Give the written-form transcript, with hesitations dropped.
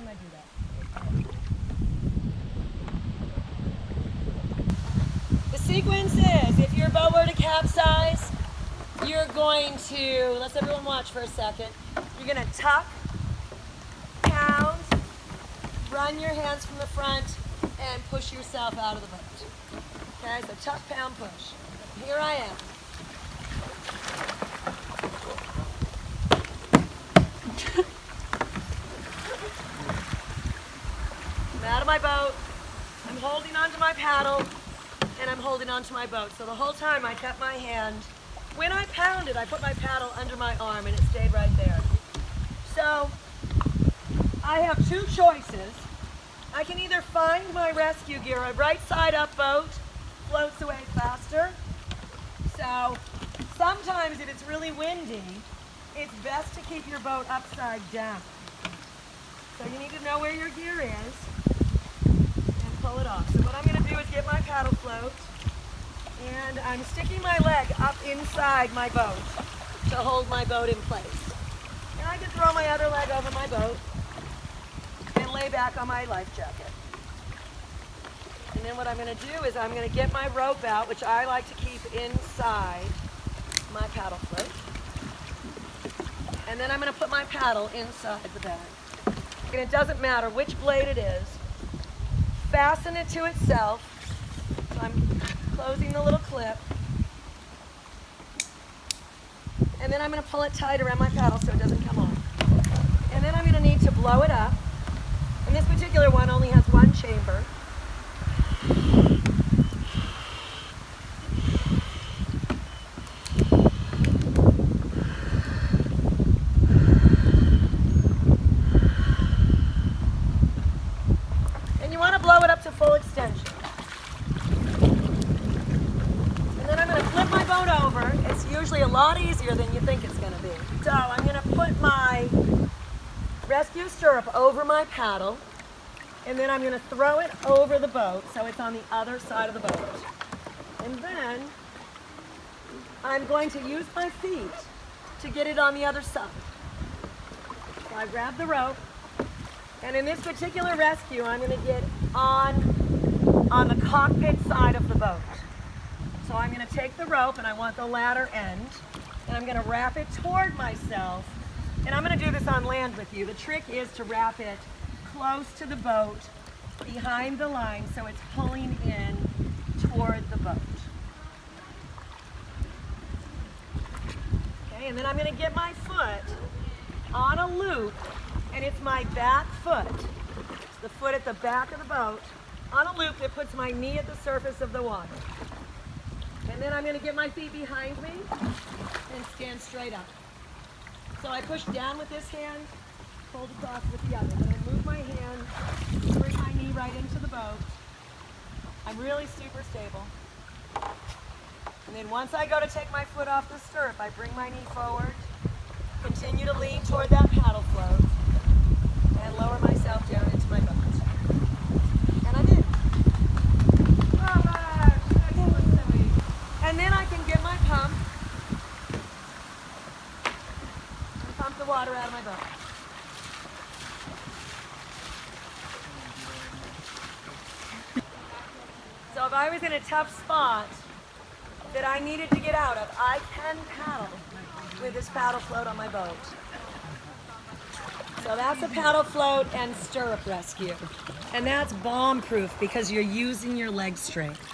time I do that. The sequence is, if your boat were to capsize, you're going to, let's everyone watch for a second. You're going to tuck, pound, run your hands from the front, and push yourself out of the boat. Okay, so tuck, pound, push. Here I am. I'm out of my boat. I'm holding onto my paddle, and I'm holding onto my boat. So the whole time I kept my hand. When I pounded, I put my paddle under my arm, and it stayed right there. So I have two choices. I can either find my rescue gear. A right side up boat floats away faster. So sometimes if it's really windy, it's best to keep your boat upside down. So you need to know where your gear is and pull it off. So what I'm going to do is get my paddle float, and I'm sticking my leg up inside my boat to hold my boat in place. And I can throw my other leg over my boat and lay back on my life jacket. And then what I'm going to do is I'm going to get my rope out, which I like to keep inside my paddle float. And then I'm going to put my paddle inside the bag. And it doesn't matter which blade it is. Fasten it to itself. So I'm closing the little clip. And then I'm going to pull it tight around my paddle so it doesn't come off. And then I'm going to need to blow it up. And this particular one only has one chamber. And you want to blow it up to full extension. And then I'm going to flip my boat over. It's usually a lot easier than you think it's going to be. So I'm going to put my rescue stirrup over my paddle, and then I'm going to throw it over the boat so it's on the other side of the boat. And then I'm going to use my feet to get it on the other side. So I grab the rope, and in this particular rescue, I'm going to get on the cockpit side of the boat. So I'm going to take the rope, and I want the ladder end, and I'm going to wrap it toward myself. And I'm going to do this on land with you. The trick is to wrap it close to the boat, behind the line, so it's pulling in toward the boat. Okay, and then I'm going to get my foot on a loop, and it's my back foot. It's the foot at the back of the boat on a loop that puts my knee at the surface of the water. And then I'm going to get my feet behind me and stand straight up. So I push down with this hand, hold across with the other. Then I move my hand, bring my knee right into the boat. I'm really super stable. And then once I go to take my foot off the stirrup, I bring my knee forward, continue to lean toward that paddle float, and lower myself down into my boat. And I'm in. And then I can get my pump and pump the water out of my boat. So if I was in a tough spot that I needed to get out of, I can paddle with this paddle float on my boat. So that's a paddle float and stirrup rescue. And that's bomb proof because you're using your leg strength.